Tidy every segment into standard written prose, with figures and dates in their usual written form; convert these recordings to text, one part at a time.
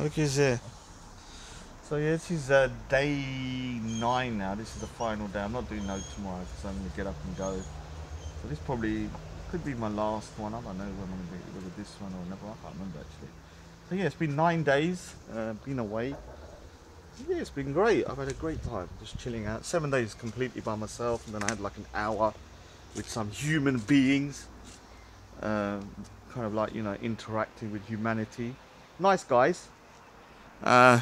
Okay, so yeah, this is day 9 now. This is the final day. I'm not doing no tomorrow because I'm gonna get up and go. So this probably could be my last one. I don't know when I'm gonna be whether this one or another. I can't remember actually. So yeah, it's been 9 days. Been away. Yeah, it's been great. I've had a great time just chilling out. 7 days completely by myself, and then I had like an hour with some human beings, kind of like interacting with humanity. Nice guys. Uh,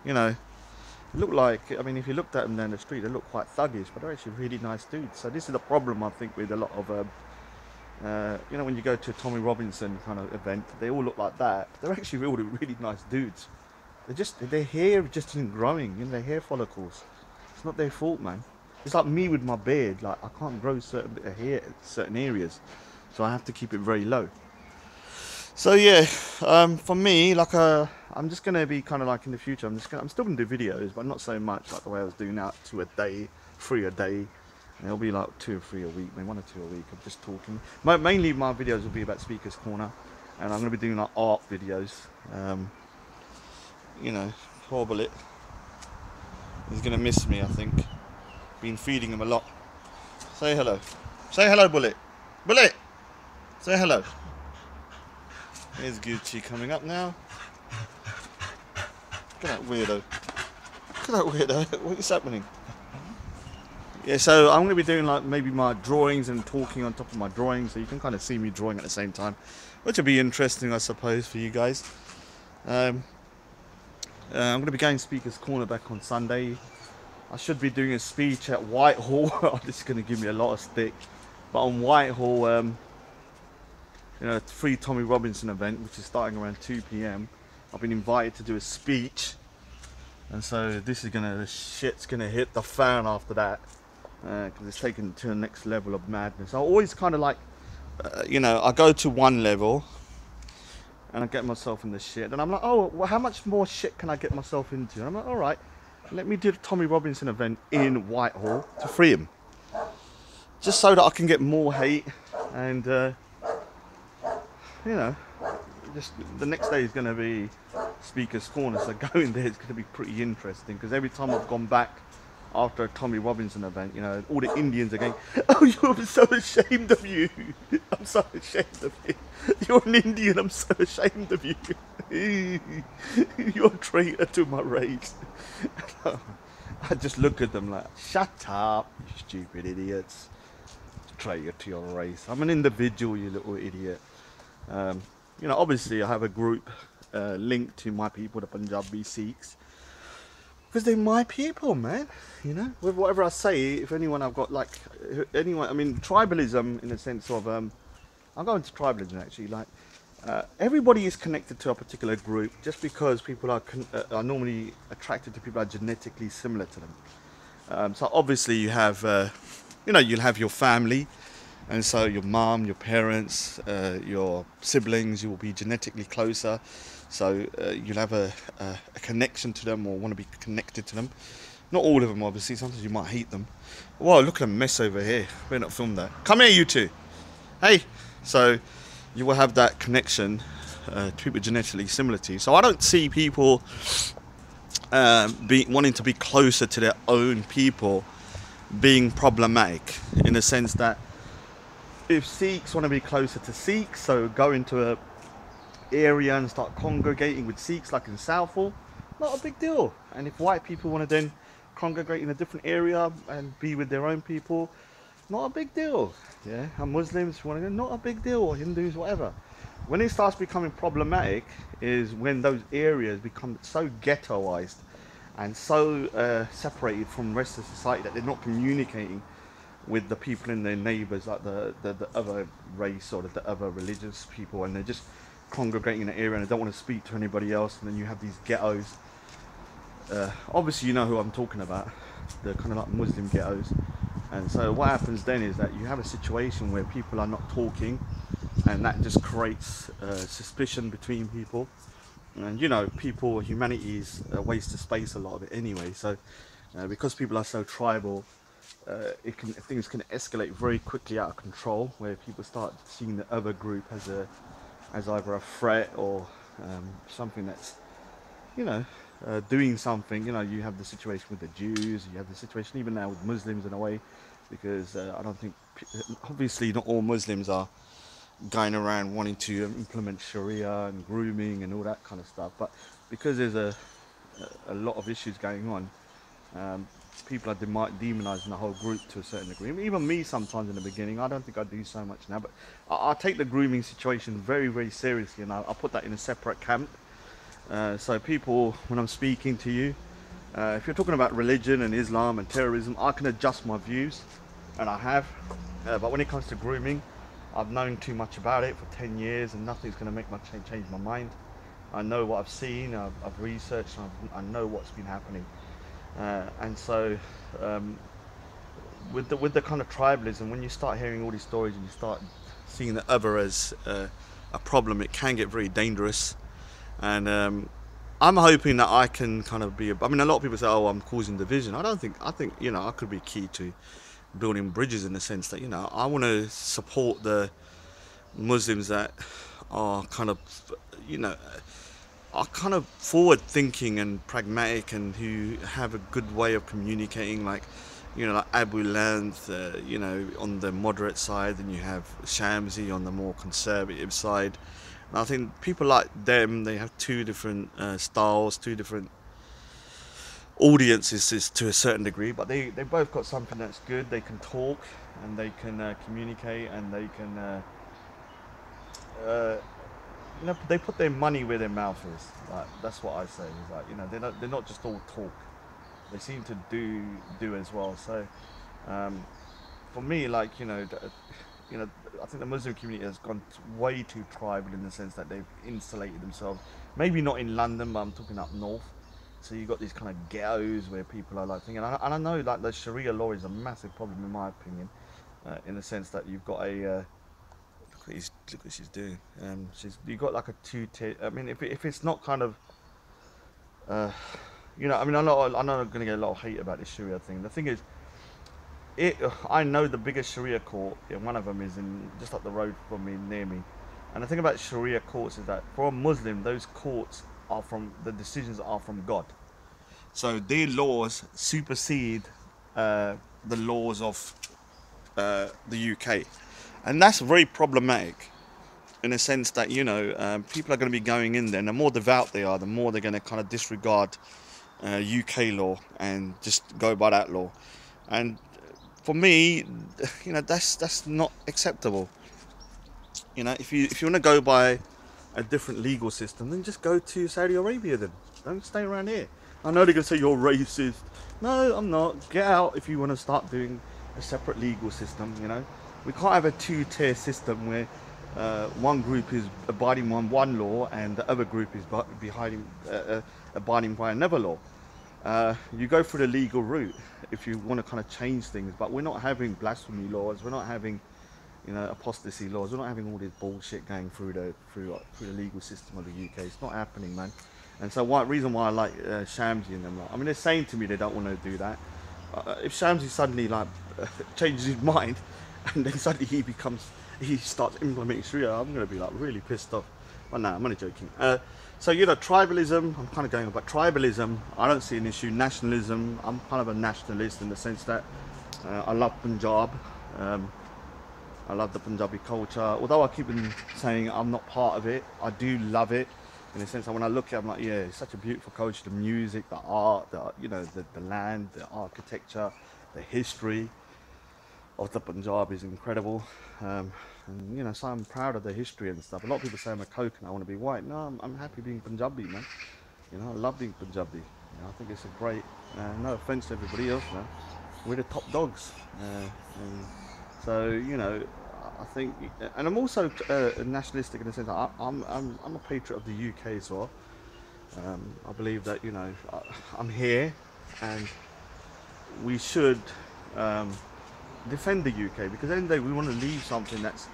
you know, look like, I mean, if you looked at them down the street, they look quite thuggish, but they're actually really nice dudes. So this is the problem, I think, with a lot of, when you go to a Tommy Robinson kind of event, they all look like that. They're actually really, really nice dudes. Their hair just isn't growing, their hair follicles. It's not their fault, man. It's like me with my beard. Like, I can't grow certain bit of hair in certain areas, so I have to keep it very low. So yeah, for me, like I'm just gonna be kind of like in the future. I'm still gonna do videos, but not so much like the way I was doing out 2 a day, 3 a day. And it'll be like 2 or 3 a week, maybe 1 or 2 a week. I'm just talking. Mainly my videos will be about Speaker's Corner, and I'm gonna be doing like art videos. Poor Bullet. He's gonna miss me, I think. Been feeding him a lot. Say hello. Say hello, Bullet. Bullet. Say hello. Here's Gucci coming up now. Look at that weirdo. Look at that weirdo. What is happening? Yeah, so I'm going to be doing like maybe my drawings and talking on top of my drawings, so you can kind of see me drawing at the same time, which will be interesting, I suppose, for you guys. I'm going to be going Speaker's Corner back on Sunday. I should be doing a speech at Whitehall. This is going to give me a lot of stick. But on Whitehall, free Tommy Robinson event, which is starting around 2 p.m. I've been invited to do a speech, and so the shit's gonna hit the fan after that, because it's taken to the next level of madness. I always kind of like, I go to one level, and I get myself in the shit, and I'm like, oh, well, how much more shit can I get myself into? And I'm like, all right, let me do the Tommy Robinson event in Whitehall to free him, just so that I can get more hate and. Just the next day is going to be Speaker's Corner, so going there is going to be pretty interesting, because every time I've gone back after a Tommy Robinson event, all the Indians are going, oh, I'm so ashamed of you. I'm so ashamed of you. You're an Indian, I'm so ashamed of you. You're a traitor to my race. I just look at them like, shut up, you stupid idiots. Traitor to your race. I'm an individual, you little idiot. Obviously I have a group linked to my people, the Punjabi Sikhs, because they're my people, man. With whatever I say, if anyone I've got like anyone, I mean tribalism in the sense of I'm going to tribalism actually. Like everybody is connected to a particular group just because people are normally attracted to people that are genetically similar to them. So obviously you have you'll have your family. And so your mom, your parents, your siblings, you will be genetically closer. So you'll have a connection to them or want to be connected to them. Not all of them, obviously. Sometimes you might hate them. Whoa, look at a mess over here. Better not film that. Come here, you two. Hey. So you will have that connection to people genetically similar to you. So I don't see people wanting to be closer to their own people being problematic, in the sense that if Sikhs want to be closer to Sikhs, so go into a area and start congregating with Sikhs like in Southall, not a big deal. And if white people want to then congregate in a different area and be with their own people, not a big deal. Yeah, and Muslims want to go, not a big deal, or Hindus, whatever. When it starts becoming problematic is when those areas become so ghettoized and so separated from the rest of society that they're not communicating with the people in their neighbours, like the other race or the other religious people, and they're just congregating in an area and they don't want to speak to anybody else, and then you have these ghettos. Obviously you know who I'm talking about, the kind of like Muslim ghettos. And so what happens then is that you have a situation where people are not talking, and that just creates suspicion between people. And humanity is a waste of space, a lot of it anyway. So because people are so tribal, things can escalate very quickly out of control, where people start seeing the other group as either a threat or something that's you know, doing something. You know, you have the situation with the Jews, you have the situation even now with Muslims in a way, because I don't think, obviously, not all Muslims are going around wanting to implement Sharia and grooming and all that kind of stuff. But because there's a lot of issues going on, um, people are demonizing the whole group to a certain degree. Even me sometimes in the beginning, I don't think I do so much now, but I take the grooming situation very, very seriously, and I put that in a separate camp. So people, when I'm speaking to you, if you're talking about religion and Islam and terrorism, I can adjust my views, and I have. But when it comes to grooming, I've known too much about it for 10 years, and nothing's going to make my change my mind. I know what I've seen, I've researched, I know what's been happening. And so, with the kind of tribalism, when you start hearing all these stories and you start seeing the other as a problem, it can get very dangerous. And I'm hoping that I can kind of be. I mean, a lot of people say, "Oh, I'm causing division." I don't think. I think, you know, I could be key to building bridges in the sense that, you know, I want to support the Muslims that are kind of, you know, are kind of forward thinking and pragmatic, and who have a good way of communicating, like, you know, like Abu Lanth, you know, on the moderate side, and you have Shamsi on the more conservative side. And I think people like them, they have two different styles, two different audiences to a certain degree, but they both got something that's good. They can talk, and they can communicate, and they can uh, you know, they put their money where their mouth is. Like, that's what I say. Is like, you know, they're not just all talk. They seem to do as well. So um, for me, like, you know, I think the Muslim community has gone way too tribal in the sense that they've insulated themselves. Maybe not in London, but I'm talking up north. So you've got these kind of ghettos where people are like thinking, and I know like the Sharia law is a massive problem in my opinion, in the sense that you've got a look what she's doing. You've got like a two-tier. I mean, if it's not kind of, uh, you know, I mean, I know I'm gonna get a lot of hate about this Sharia thing. The thing is, I know the biggest Sharia court, one of them is in just up the road from me, near me. And the thing about Sharia courts is that for a Muslim, those courts are the decisions are from God. So their laws supersede the laws of the UK. And that's very problematic in a sense that, you know, people are going to be going in there, and the more devout they are, the more they're going to kind of disregard UK law and just go by that law. And for me, you know, that's not acceptable. You know, if you want to go by a different legal system, then just go to Saudi Arabia. Then don't stay around here. I know they're gonna say you're racist. No, I'm not. Get out if you want to start doing a separate legal system. You know, we can't have a two-tier system where one group is abiding by one law and the other group is abiding by another law. You go through the legal route if you want to kind of change things, but we're not having blasphemy laws. We're not having, you know, apostasy laws. We're not having all this bullshit going through the legal system of the UK. It's not happening, man. And so, reason why I like Shamsi and them, like, I mean, they're saying to me they don't want to do that. If Shamsi suddenly like changes his mind, and then suddenly he starts implementing Sharia, I'm gonna be like really pissed off. But no, I'm only joking. So, you know, tribalism, I'm kind of going about tribalism. I don't see an issue. Nationalism, I'm kind of a nationalist in the sense that I love Punjab. I love the Punjabi culture. Although I keep on saying I'm not part of it, I do love it. In the sense that when I look at it, I'm like, yeah, it's such a beautiful culture. The music, the art, you know, the land, the architecture, the history of the Punjab is incredible. And, you know, so I'm proud of the history and stuff. A lot of people say I'm a coconut, I want to be white. No, I'm happy being Punjabi, man. You know, I love being Punjabi. You know, I think it's a great, no offense to everybody else, man. We're the top dogs. And so, you know, I think, and I'm also nationalistic in the sense that I'm a patriot of the UK as well. I believe that, you know, I'm here, and we should defend the UK, because at the end of the day we want to leave something that's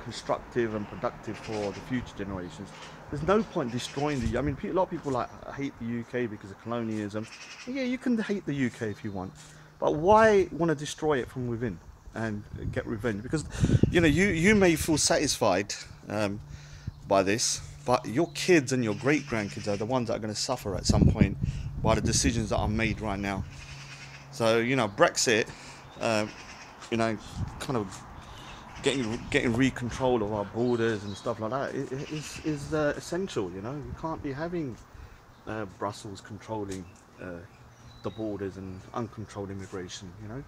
constructive and productive for the future generations. There's no point destroying a lot of people like hate the UK because of colonialism. Yeah, you can hate the UK if you want, but why want to destroy it from within and get revenge? Because, you know, you may feel satisfied by this, but your kids and your great-grandkids are the ones that are going to suffer at some point by the decisions that are made right now. So, you know, Brexit, you know, kind of getting re-control of our borders and stuff like that is essential. You know, you can't be having Brussels controlling the borders and uncontrolled immigration. You know,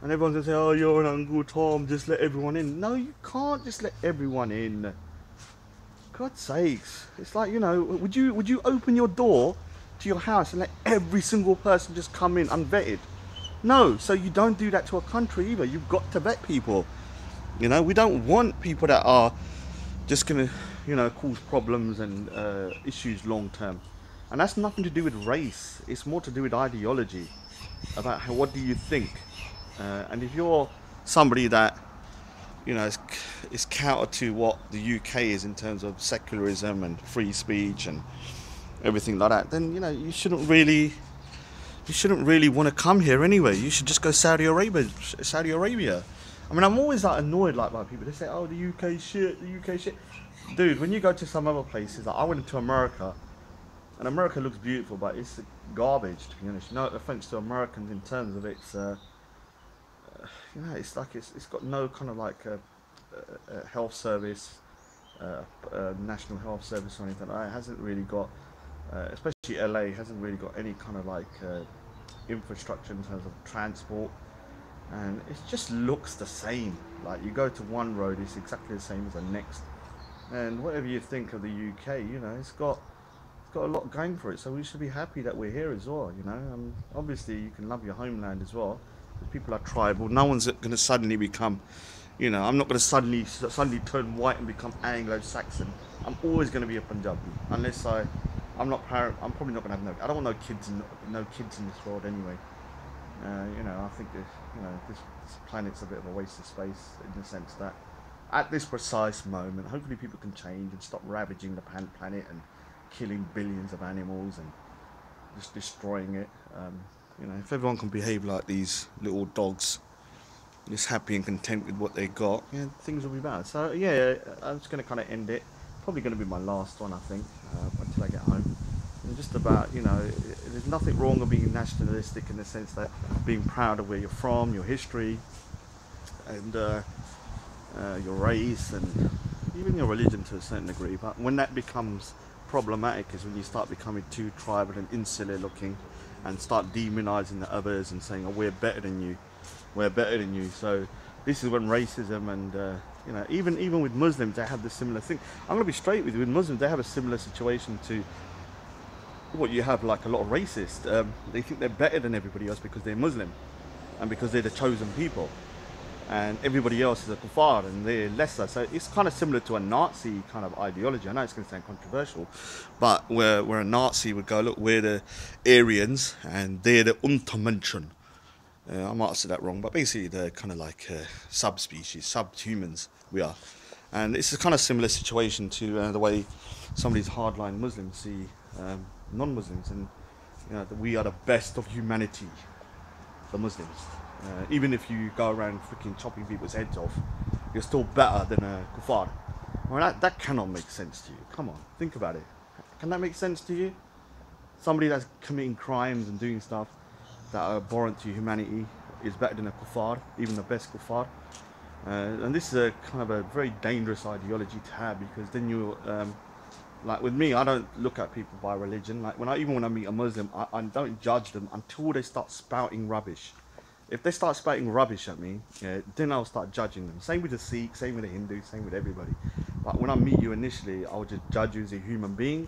and everyone's gonna say, "Oh, you're an Uncle Tom, just let everyone in." No, you can't just let everyone in. God's sakes, it's like, you know, would you open your door to your house and let every single person just come in unvetted? No, so you don't do that to a country either. You've got to vet people. You know, we don't want people that are just going to, you know, cause problems and issues long term. And that's nothing to do with race. It's more to do with ideology about what do you think. And if you're somebody that, you know, is counter to what the UK is in terms of secularism and free speech and everything like that, then, you know, you shouldn't really want to come here anyway. You should just go Saudi Arabia. I mean, I'm always like annoyed like by people. They say, "Oh, the UK shit, the UK shit." Dude, when you go to some other places, like I went to America, and America looks beautiful, but it's garbage, to be honest. No offense to Americans in terms of its, you know, it's like it's got no kind of like a health service, national health service or anything like that. It hasn't really got, especially LA, hasn't really got any kind of like infrastructure in terms of transport. And it just looks the same. Like you go to one road, it's exactly the same as the next. And whatever you think of the UK, you know, it's got a lot going for it. So we should be happy that we're here as well. You know, obviously you can love your homeland as well. Because people are tribal. No one's going to suddenly become, you know, I'm not going to suddenly turn white and become Anglo-Saxon. I'm always going to be a Punjabi unless I'm not parent. I'm probably not going to have I don't want no kids in this world anyway. You know, I think this planet's a bit of a waste of space in the sense that at this precise moment, hopefully people can change and stop ravaging the planet and killing billions of animals and just destroying it. You know, if everyone can behave like these little dogs, just happy and content with what they got, yeah, things will be better. So yeah, I'm just going to kind of end it. Probably going to be my last one, I think, until I get home. And just about, you know, there's nothing wrong with being nationalistic in the sense that being proud of where you're from, your history, and your race, and even your religion to a certain degree. But when that becomes problematic is when you start becoming too tribal and insular looking and start demonizing the others and saying, "Oh, we're better than you." So this is when racism and you know, even with Muslims, they have this similar thing. I'm going to be straight with you. With Muslims, they have a similar situation to what you have, like a lot of racists. They think they're better than everybody else because they're Muslim and because they're the chosen people, and everybody else is a kuffar and they're lesser. So it's kind of similar to a Nazi kind of ideology. I know it's going to sound controversial, but where a Nazi would go, "Look, we're the Aryans and they're the Untermenschen." I might have said that wrong, but basically they're kind of like subspecies, subhumans we are. And it's a kind of similar situation to the way some of these hardline Muslims see non-Muslims, and you know, that we are the best of humanity, the Muslims. Even if you go around freaking chopping people's heads off, you're still better than a kuffar. Well, that cannot make sense to you. Come on, think about it. Can that make sense to you? Somebody that's committing crimes and doing stuff that are abhorrent to humanity is better than a kuffar, even the best kuffar. And this is a kind of a very dangerous ideology to have, because then you, like with me, I don't look at people by religion. Like even when I meet a Muslim, I don't judge them until they start spouting rubbish. If they start spouting rubbish at me, yeah, then I'll start judging them. Same with the Sikh, same with the Hindu, same with everybody. But when I meet you initially, I'll just judge you as a human being.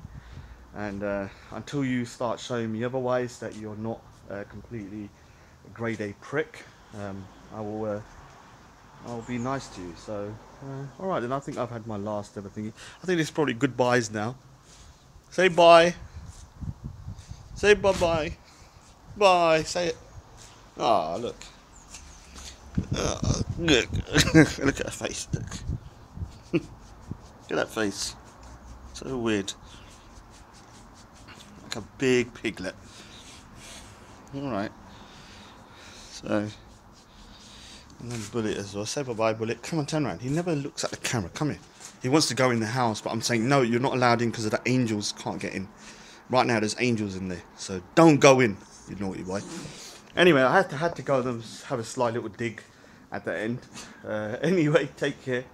And until you start showing me otherwise, that you're not completely grade A prick, I'll be nice to you. So, all right, then I think I've had my last ever thingy. I think it's probably goodbyes now. Say bye. Say bye-bye. Bye. Say it. Ah, look. Look. Look at her face. Look. Look at that face. So weird. Like a big piglet. All right. So. And then Bullet as well. Say bye-bye, Bullet. Come on, turn around. He never looks at the camera. Come here. He wants to go in the house, but I'm saying, no, you're not allowed in because of the angels can't get in. Right now, there's angels in there, so don't go in, you naughty boy. Anyway, I had to go and have a sly little dig at the end. Anyway, take care.